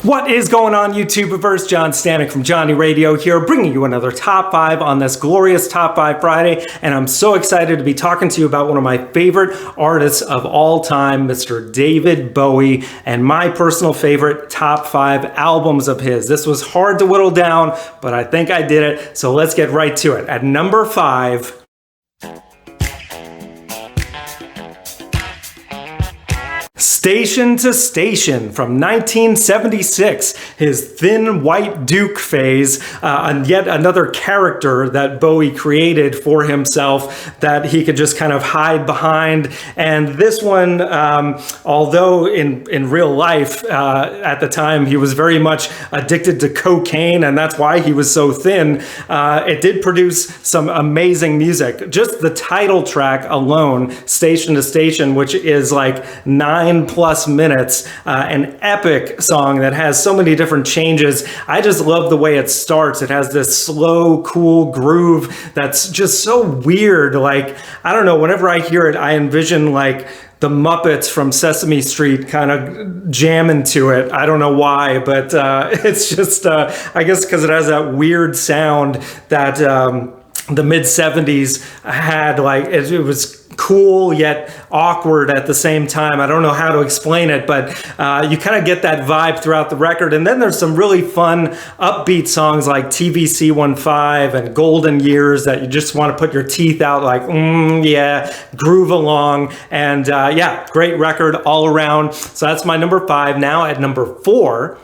What is going on, YouTubeverse? John Stanek from Johnny Radio here, bringing you another Top 5 on this glorious Top 5 Friday, and I'm so excited to be talking to you about one of my favorite artists of all time, Mr. David Bowie, and my personal favorite Top 5 albums of his. This was hard to whittle down, but I think I did it, so let's get right to it. At number 5... Station to Station from 1976, his Thin White Duke phase, and yet another character that Bowie created for himself that he could just kind of hide behind. And this one, although in real life at the time he was very much addicted to cocaine, and that's why he was so thin, it did produce some amazing music. Just the title track alone, Station to Station, which is like 9+ minutes, an epic song that has so many different changes. I just love the way it starts. It has this slow, cool groove that's just so weird. Like, I don't know, whenever I hear it, I envision like the Muppets from Sesame Street kind of jamming to it. I don't know why, but it's just, I guess because it has that weird sound that the mid-70s had. Like, it was cool yet awkward at the same time. I don't know how to explain it, but you kind of get that vibe throughout the record. And then there's some really fun upbeat songs like TVC15 and Golden Years that you just want to put your teeth out like, yeah, groove along. And yeah, great record all around. So that's my number 5. Now at number 4,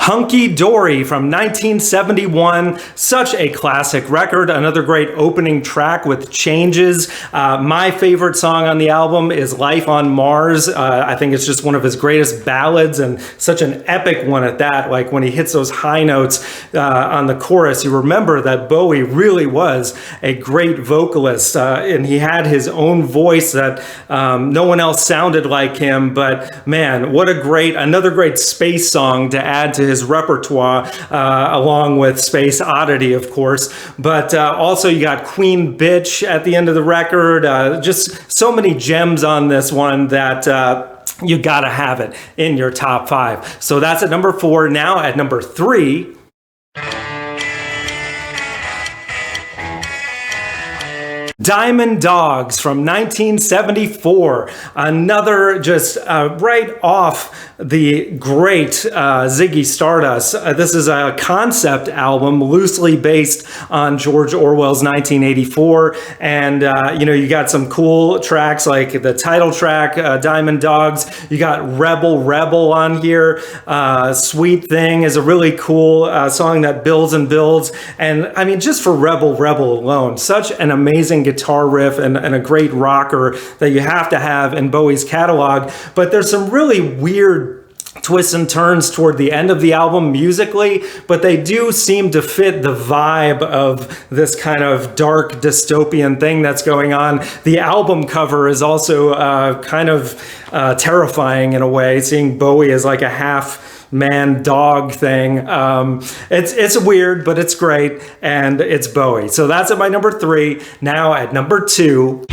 Hunky Dory from 1971, such a classic record, another great opening track with changes. My favorite song on the album is Life on Mars. I think it's just one of his greatest ballads and such an epic one at that. Like when he hits those high notes on the chorus, you remember that Bowie really was a great vocalist, and he had his own voice that no one else sounded like him. But man, what another great space song to add to his repertoire, along with Space Oddity, of course. But also you got Queen Bitch at the end of the record. Just so many gems on this one that you gotta have it in your top 5. So that's at number 4. Now at number 3, Diamond Dogs from 1974, another just right off the great Ziggy Stardust. This is a concept album loosely based on George Orwell's 1984, and you know, you got some cool tracks like the title track, Diamond Dogs. You got Rebel Rebel on here. Sweet Thing is a really cool song that builds and builds, and I mean, just for Rebel Rebel alone, such an amazing guitar riff and a great rocker that you have to have in Bowie's catalog. But there's some really weird twists and turns toward the end of the album musically, but they do seem to fit the vibe of this kind of dark dystopian thing that's going on. The album cover is also kind of terrifying in a way, seeing Bowie as like a half-man dog thing. It's weird, but it's great, and it's Bowie. So that's at my number 3. Now at number 2,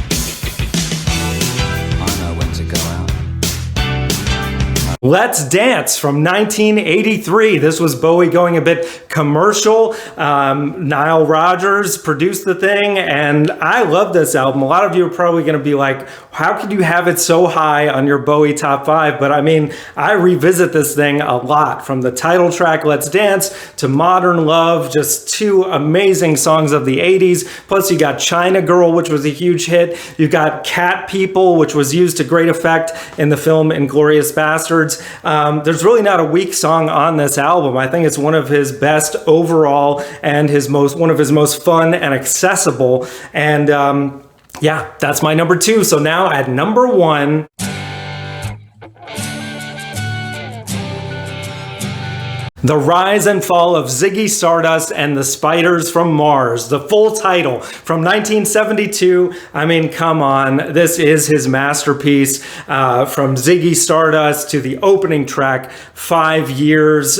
Let's Dance from 1983. This was Bowie going a bit commercial. Nile Rodgers produced the thing, and I love this album. A lot of you are probably going to be like, how could you have it so high on your Bowie top 5? But I mean, I revisit this thing a lot, from the title track Let's Dance to Modern Love, just two amazing songs of the 80s. Plus you got China Girl, which was a huge hit. You got Cat People, which was used to great effect in the film Inglourious Bastards. There's really not a weak song on this album. I think it's one of his best overall and one of his most fun and accessible. And yeah, that's my number 2. So now at number 1, The Rise and Fall of Ziggy Stardust and the Spiders from Mars, the full title from 1972. I mean, come on, this is his masterpiece. From Ziggy Stardust to the opening track, 5 Years,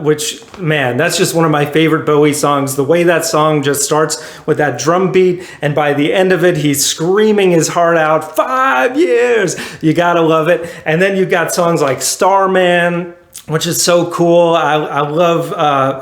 which, man, that's just one of my favorite Bowie songs. The way that song just starts with that drum beat, and by the end of it, he's screaming his heart out, 5 years! You gotta love it. And then you've got songs like Starman, which is so cool. I love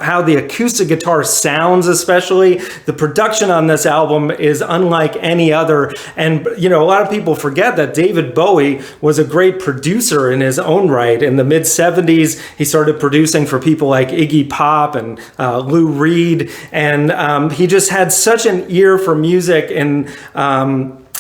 how the acoustic guitar sounds, especially. The production on this album is unlike any other. And, you know, a lot of people forget that David Bowie was a great producer in his own right. In the mid-70s, he started producing for people like Iggy Pop and Lou Reed. And he just had such an ear for music and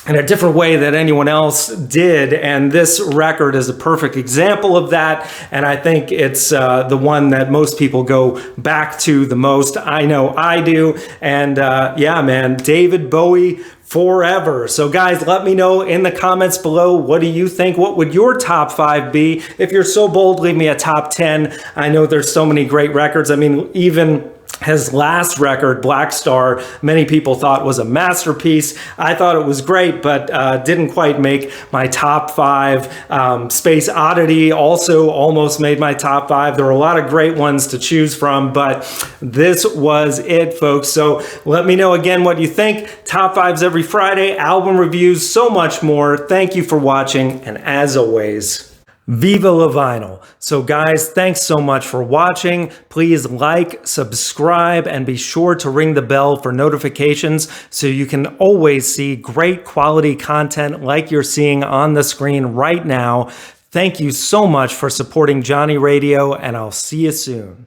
in a different way that anyone else did, and this record is a perfect example of that, and I think it's the one that most people go back to the most. I know I do, and yeah, man, David Bowie forever. So guys, let me know in the comments below, what do you think? What would your top 5 be? If you're so bold, leave me a top 10. I know there's so many great records. I mean, even his last record, Black Star, many people thought was a masterpiece. I thought it was great, but didn't quite make my top 5. Space Oddity also almost made my top 5. There were a lot of great ones to choose from, but this was it, folks. So let me know again what you think. Top 5s every Friday, album reviews, so much more. Thank you for watching, and as always, Viva la Vinyl. So guys, thanks so much for watching. Please like, subscribe, and be sure to ring the bell for notifications so you can always see great quality content like you're seeing on the screen right now. Thank you so much for supporting Johnny Radio, and I'll see you soon.